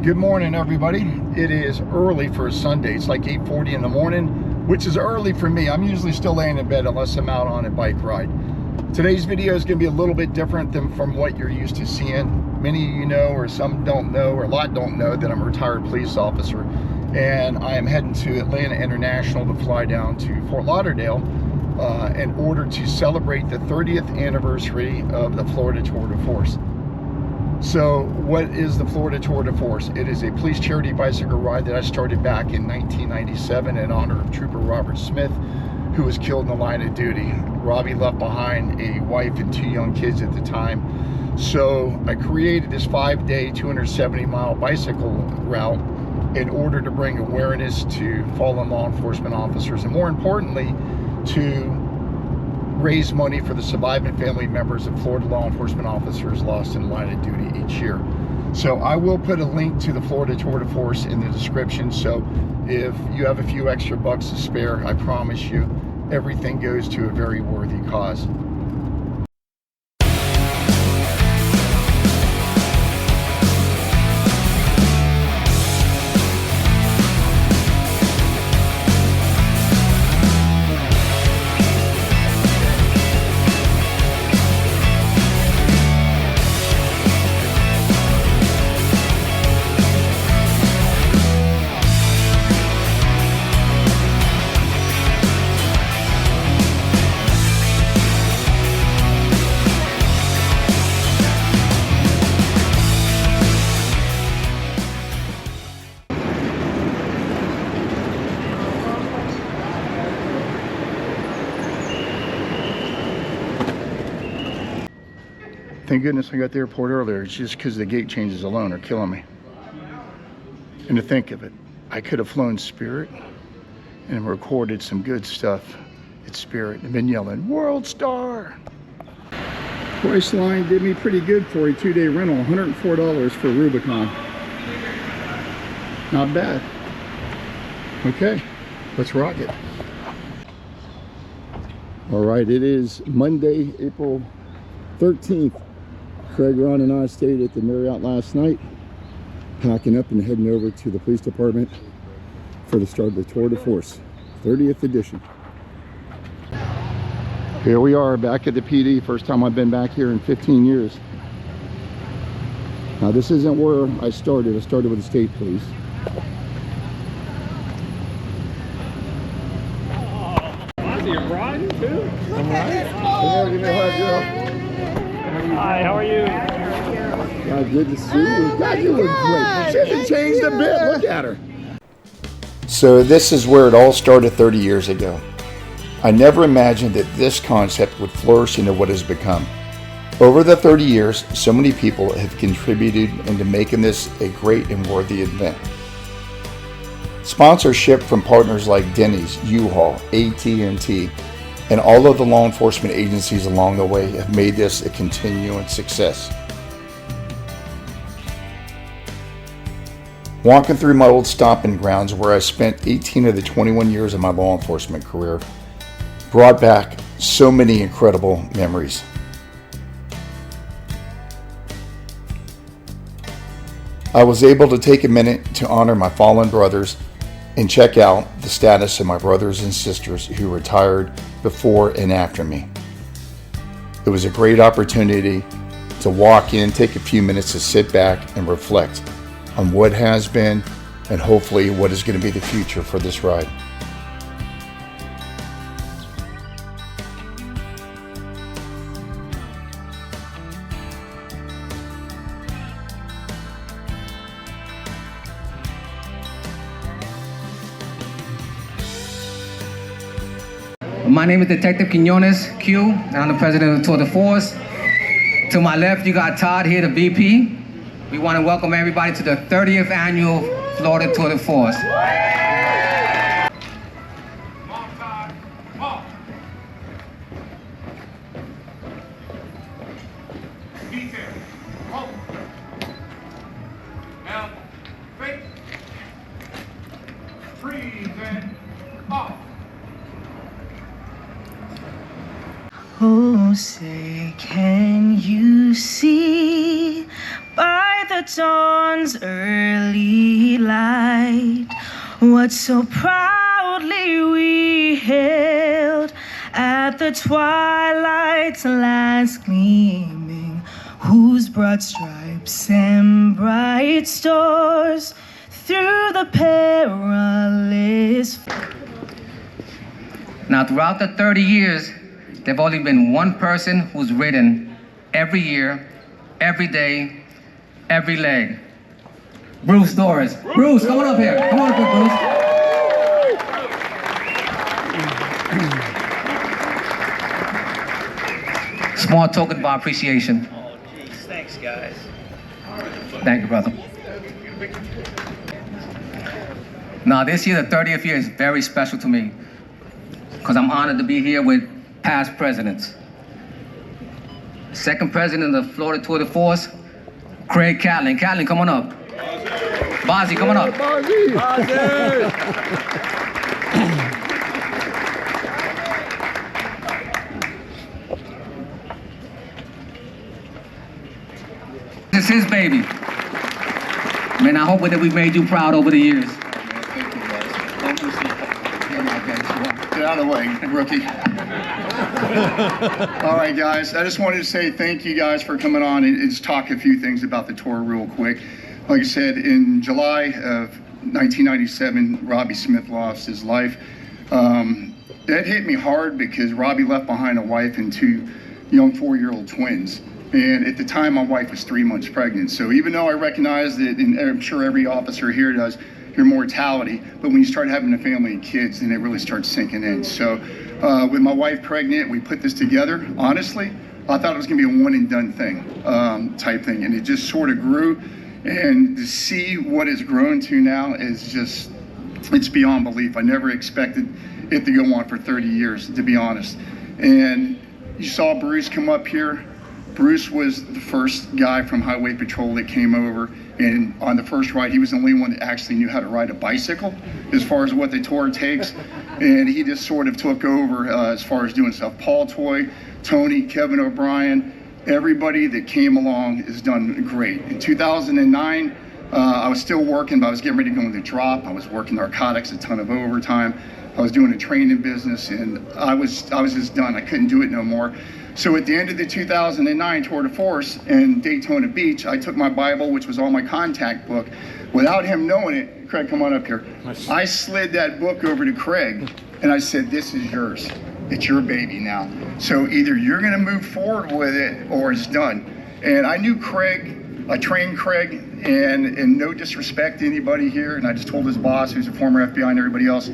Good morning, everybody. It is early for a Sunday. It's like 8:40 in the morning, which is early for me. I'm usually still laying in bed unless I'm out on a bike ride. Today's video is going to be a little bit different than from what you're used to seeing. Many of you know, or some don't know, or a lot don't know, that I'm a retired police officer. And I am heading to Atlanta International to fly down to Fort Lauderdale in order to celebrate the 30th anniversary of the Florida Tour de Force. So what is the Florida Tour de Force? It is a police charity bicycle ride that I started back in 1997 in honor of Trooper Robert Smith, who was killed in the line of duty. Robbie left behind a wife and 2 young kids at the time. So I created this 5-day, 270-mile bicycle route in order to bring awareness to fallen law enforcement officers, and more importantly, to raise money for the surviving family members of Florida law enforcement officers lost in the line of duty each year. So I will put a link to the Florida Tour de Force in the description. So if you have a few extra bucks to spare, I promise you everything goes to a very worthy cause. Thank goodness I got to the airport earlier. It's just because the gate changes alone are killing me. And to think of it, I could have flown Spirit and recorded some good stuff at Spirit and been yelling, World Star! Priceline did me pretty good for a 2-day rental, $104 for Rubicon. Not bad. Okay, let's rock it. All right, it is Monday, April 13th. Craig, Ron, and I stayed at the Marriott last night, packing up and heading over to the police department for the start of the Tour de Force, 30th edition. Here we are back at the PD. First time I've been back here in 15 years. Now this isn't where I started. I started with the state police. You're riding too? I'm right. Give me a hug, girl. Hi, how are you? God, good to see you. God, you look great. She hasn't changed a bit. Look at her. So this is where it all started 30 years ago. I never imagined that this concept would flourish into what has become. Over the 30 years, so many people have contributed into making this a great and worthy event. Sponsorship from partners like Denny's, U-Haul, AT&T, and all of the law enforcement agencies along the way have made this a continuing success. Walking through my old stomping grounds where I spent 18 of the 21 years of my law enforcement career brought back so many incredible memories. I was able to take a minute to honor my fallen brothers and check out the status of my brothers and sisters who retired before and after me. It was a great opportunity to walk in, take a few minutes to sit back and reflect on what has been and hopefully what is going to be the future for this ride. My name is Detective Quinones Q, and I'm the president of the Tour de Force. To my left, you got Todd here, the VP. We want to welcome everybody to the 30th annual Florida Tour de Force. Oh, say, can you see by the the dawn's early light, what so proudly we hailed at the twilight's last gleaming, whose broad stripes and bright stars through the perilous. Now, throughout the 30 years, there've only been one person who's ridden every year, every day, every leg. Bruce Doris. Bruce, come on up here. Come on up here, Bruce. Small token of our appreciation. Oh, geez, thanks, guys. Thank you, brother. Now, this year, the 30th year, is very special to me because I'm honored to be here with past presidents. Second president of the Florida Tour de Force, Craig Catlin. Catlin, come on up. Bozzy, come on up. This is his baby. Man, I hope that we've made you proud over the years. Thank you, guys. Get out of the way, rookie. All right, guys. I just wanted to say thank you guys for coming on and just talk a few things about the tour real quick. Like I said, in July of 1997, Robbie Smith lost his life. That hit me hard because Robbie left behind a wife and two young 4-year-old twins. And at the time, my wife was 3 months pregnant. So even though I recognize that, and I'm sure every officer here does, your mortality, but when you start having a family and kids, then it really starts sinking in. So with my wife pregnant, we put this together. Honestly, I thought it was gonna be a one and done thing, type thing. And it just sort of grew. And to see what it's grown to now is just, it's beyond belief. I never expected it to go on for 30 years, to be honest. And you saw Bruce come up here. Bruce was the first guy from Highway Patrol that came over, and on the first ride, he was the only one that actually knew how to ride a bicycle as far as what the tour takes, and he just sort of took over as far as doing stuff. Paul Toy, Tony, Kevin O'Brien, everybody that came along has done great. In 2009, I was still working, but I was getting ready to go into drop. I was working narcotics, a ton of overtime. I was doing a training business, and I was just done. I couldn't do it no more. So at the end of the 2009 Tour de Force in Daytona Beach, I took my Bible, which was all my contact book. Without him knowing it, Craig, come on up here. I slid that book over to Craig, and I said, this is yours. It's your baby now. So either you're gonna move forward with it or it's done. And I knew Craig, I trained Craig, and no disrespect to anybody here, and I just told his boss, who's a former FBI and everybody else,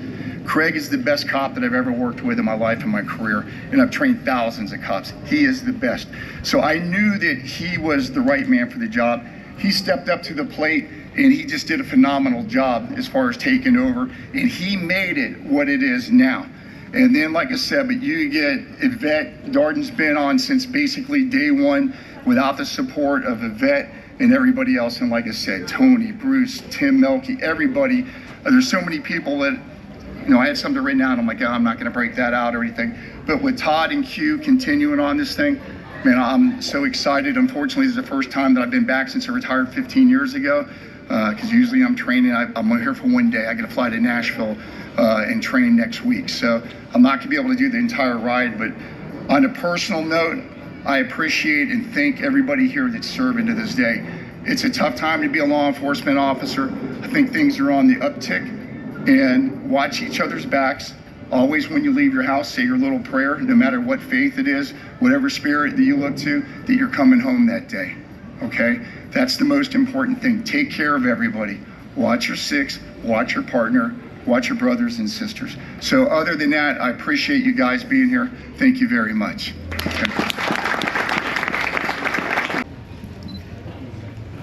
Craig is the best cop that I've ever worked with in my life and my career, and I've trained thousands of cops. He is the best. So I knew that he was the right man for the job. He stepped up to the plate, and he just did a phenomenal job as far as taking over, and he made it what it is now. And then, like I said, but you get Yvette. Darden's been on since basically day one without the support of Yvette and everybody else. And like I said, Tony, Bruce, Tim Melke, everybody. There's so many people that, you know, I had something written down. I'm like, oh, I'm not going to break that out or anything. But with Todd and Q continuing on this thing, man, I'm so excited. Unfortunately, this is the first time that I've been back since I retired 15 years ago. Because usually I'm training. I'm here for one day. I got to fly to Nashville and train next week. So I'm not going to be able to do the entire ride. But on a personal note, I appreciate and thank everybody here that's serving to this day. It's a tough time to be a law enforcement officer. I think things are on the uptick. And watch each other's backs. Always when you leave your house, say your little prayer, no matter what faith it is, whatever spirit that you look to, that you're coming home that day, okay? That's the most important thing. Take care of everybody. Watch your six, watch your partner, watch your brothers and sisters. So other than that, I appreciate you guys being here. Thank you very much. Okay.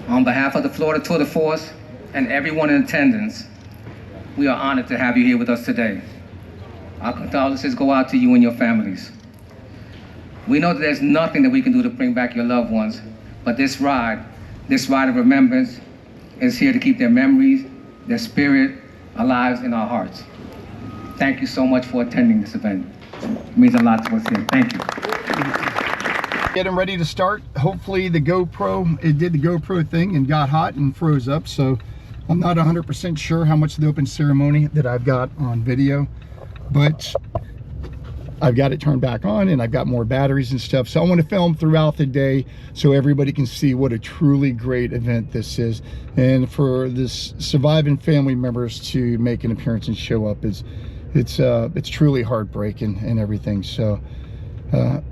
On behalf of the Florida Tour de Force and everyone in attendance, we are honored to have you here with us today. Our condolences go out to you and your families. We know that there's nothing that we can do to bring back your loved ones, but this ride of remembrance is here to keep their memories, their spirit alive in our hearts. Thank you so much for attending this event. It means a lot to us here. Thank you. Getting ready to start. Hopefully the GoPro, it did the GoPro thing and got hot and froze up. So I'm not 100% sure how much of the open ceremony that I've got on video, but I've got it turned back on and I've got more batteries and stuff. So I want to film throughout the day so everybody can see what a truly great event this is. And for this surviving family members to make an appearance and show up it's truly heartbreaking and everything. So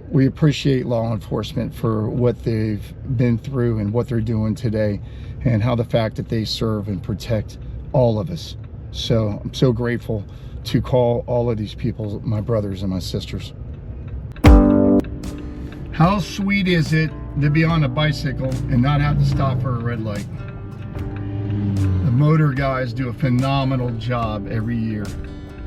we appreciate law enforcement for what they've been through and what they're doing today, and how the fact that they serve and protect all of us. So I'm so grateful to call all of these people my brothers and my sisters. How sweet is it to be on a bicycle and not have to stop for a red light? The motor guys do a phenomenal job every year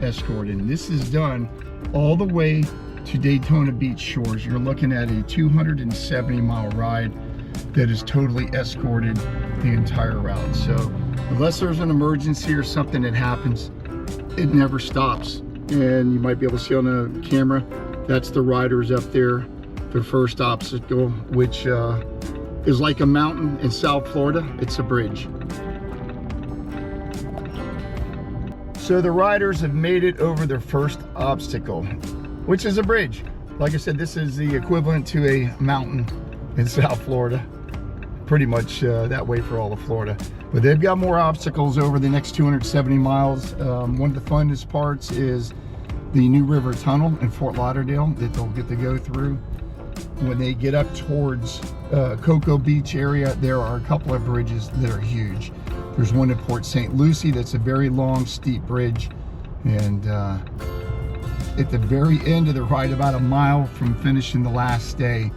escorting. This is done all the way to Daytona Beach shores. You're looking at a 270-mile ride that is totally escorted the entire route. So unless there's an emergency or something that happens, it never stops. And you might be able to see on the camera, that's the riders up there. The first obstacle, which is like a mountain in South Florida. It's a bridge. So the riders have made it over their first obstacle, which is a bridge. Like I said, this is the equivalent to a mountain in South Florida. Pretty much that way for all of Florida. But they've got more obstacles over the next 270 miles. One of the funnest parts is the New River Tunnel in Fort Lauderdale that they'll get to go through. When they get up towards Cocoa Beach area, there are a couple of bridges that are huge. There's one in Port St. Lucie that's a very long, steep bridge. And at the very end of the ride, about a mile from finishing the last day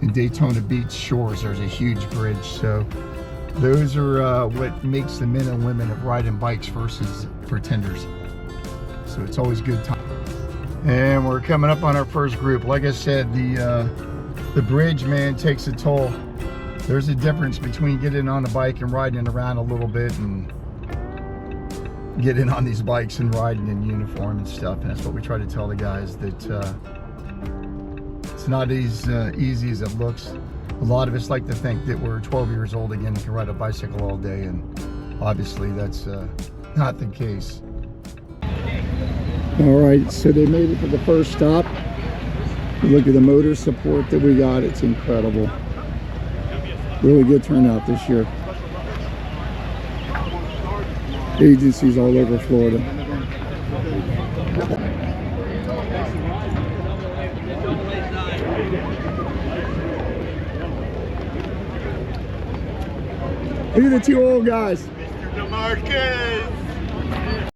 in Daytona Beach shores, there's a huge bridge. So those are what makes the men and women of riding bikes versus pretenders. So it's always good time. And we're coming up on our first group. Like I said, the bridge, man, takes a toll. There's a difference between getting on a bike and riding around a little bit and getting on these bikes and riding in uniform and stuff. And that's what we try to tell the guys, that it's not as easy as it looks. A lot of us like to think that we're 12 years old again and can ride a bicycle all day, and obviously that's not the case. All right, so they made it to the first stop. Look at the motor support that we got. It's incredible. Really good turnout this year. Agencies all over Florida. Who are the two old guys? Mr. DeMarcus.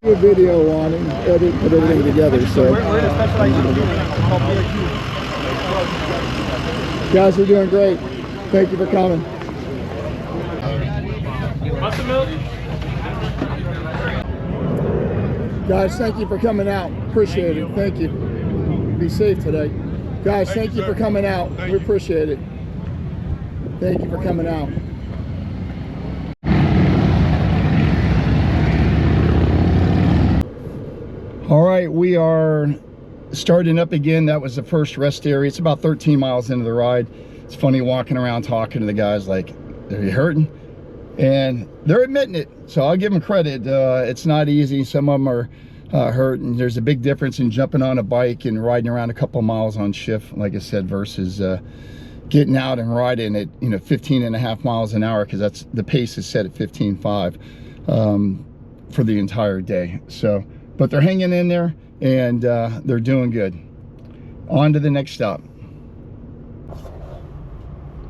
Do a video on it, edit, put everything together. So We're in a specialized unit called BRQ. guys are doing great. Thank you for coming. Muscle milk? Guys, thank you for coming out. Appreciate it. Thank you. Be safe today. Guys, thank you for coming out. We appreciate it. Thank you for coming out. All right, we are starting up again. That was the first rest area. It's about 13 miles into the ride. It's funny walking around talking to the guys like, are you hurting? And they're admitting it, so I'll give them credit. It's not easy. Some of them are hurt, and there's a big difference in jumping on a bike and riding around a couple miles on shift, like I said, versus getting out and riding at 15.5 miles an hour, because that's the pace is set at 15.5 for the entire day. So, but they're hanging in there, and they're doing good. On to the next stop.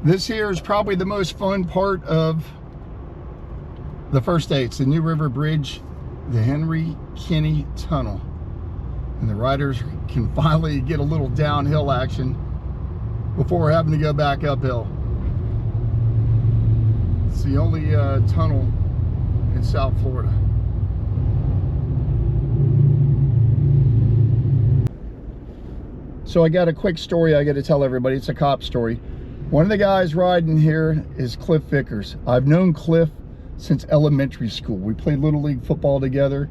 This here is probably the most fun part of the first day. It's the New River Bridge, the Henry Kinney Tunnel. And the riders can finally get a little downhill action before having to go back uphill. It's the only tunnel in South Florida. So I got a quick story I got to tell everybody. It's a cop story. One of the guys riding here is Cliff Vickers. I've known Cliff since elementary school. We played Little League football together.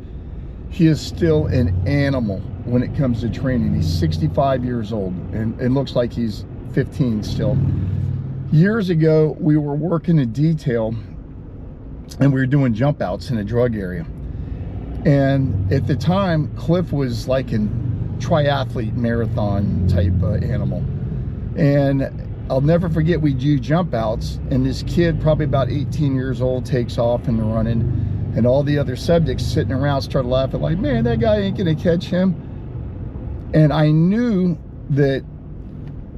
He is still an animal when it comes to training. He's 65 years old and looks like he's 15 still. Years ago, we were working a detail and we were doing jump outs in a drug area. And at the time, Cliff was like a triathlete marathon type animal. And I'll never forget, we do jump outs, and this kid, probably about 18 years old, takes off and running, and all the other subjects sitting around started laughing like, man, that guy ain't gonna catch him. And I knew that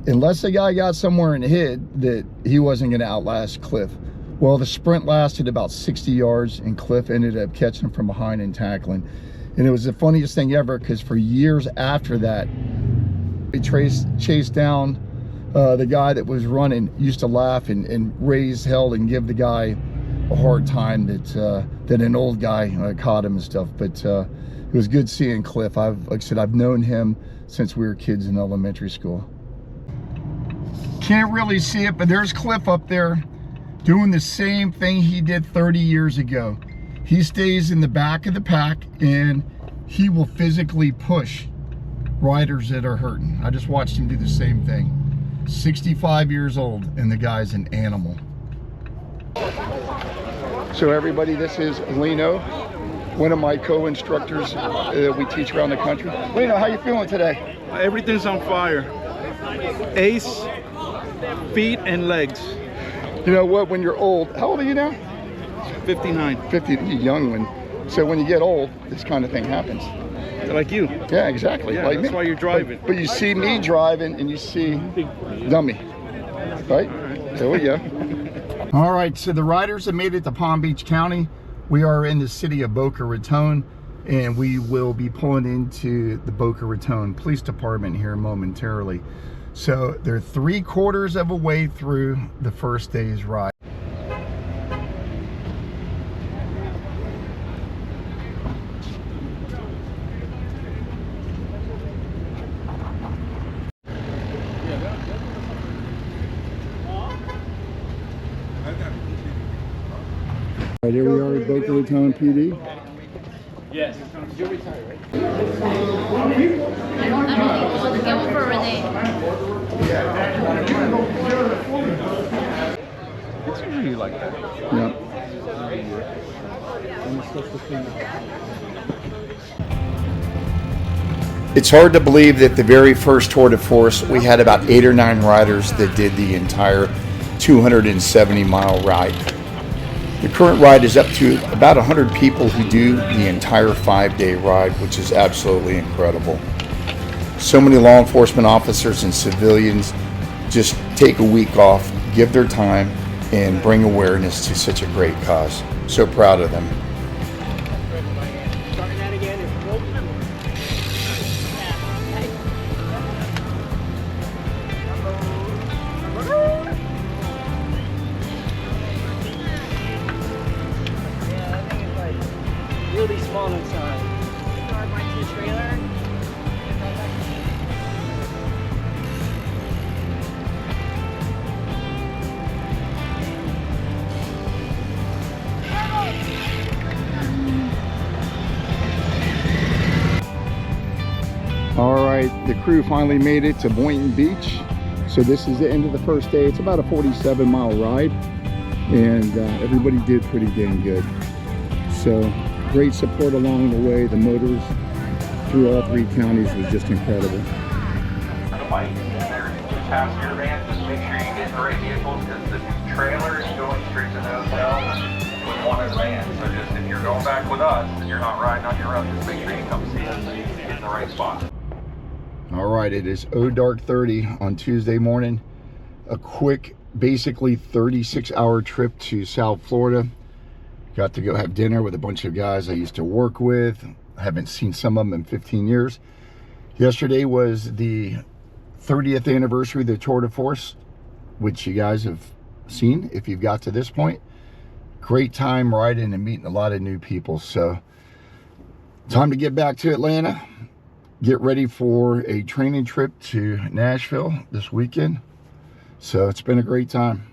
unless the guy got somewhere and hid, that he wasn't gonna outlast Cliff. Well, the sprint lasted about 60 yards, and Cliff ended up catching him from behind and tackling. And it was the funniest thing ever, because for years after that, we chased down the guy that was running, used to laugh and raise hell and give the guy a hard time that an old guy caught him and stuff. But it was good seeing Cliff. Like I said, I've known him since we were kids in elementary school. Can't really see it, but there's Cliff up there doing the same thing he did 30 years ago. He stays in the back of the pack and he will physically push riders that are hurting. I just watched him do the same thing. 65 years old, and the guy's an animal. So everybody, this is Lino, one of my co-instructors that we teach around the country. Lino, how you feeling today? Everything's on fire. Ace, feet and legs. You know what, when you're old, how old are you now? 59. 50, you're a young one. So when you get old, this kind of thing happens. Like you. Yeah, exactly. Yeah, like that's me. why you're driving. But you see me driving and you see dummy, right? There we go. All right, so the riders have made it to Palm Beach County. We are in the city of Boca Raton, and we will be pulling into the Boca Raton Police Department here momentarily. So they're 3/4 of a way through the first day's ride. Right, here we are at Boca Raton PD. Yes. Get one for Renee. It's usually like that. Yeah. It's hard to believe that the very first Tour de Force, we had about 8 or 9 riders that did the entire 270-mile ride. The current ride is up to about 100 people who do the entire 5-day ride, which is absolutely incredible. So many law enforcement officers and civilians just take a week off, give their time, and bring awareness to such a great cause. So proud of them. Really small inside. Or going to the trailer. All right, the crew finally made it to Boynton Beach. So this is the end of the first day. It's about a 47-mile ride, and everybody did pretty damn good. So great support along the way. The motors through all 3 counties was just incredible. The bike, just pass your van, just make sure you get in the right vehicle, because the trailer is going straight to the hotel with one of the vans. So just if you're going back with us and you're not riding on your own, just make sure you come see us so you can get in the right spot. All right, it is dark 30 on Tuesday morning. A quick, basically 36-hour trip to South Florida. Got to go have dinner with a bunch of guys I used to work with. I haven't seen some of them in 15 years. Yesterday was the 30th anniversary of the Tour de Force, which you guys have seen if you've got to this point. Great time riding and meeting a lot of new people. So time to get back to Atlanta. Get ready for a training trip to Nashville this weekend. So it's been a great time.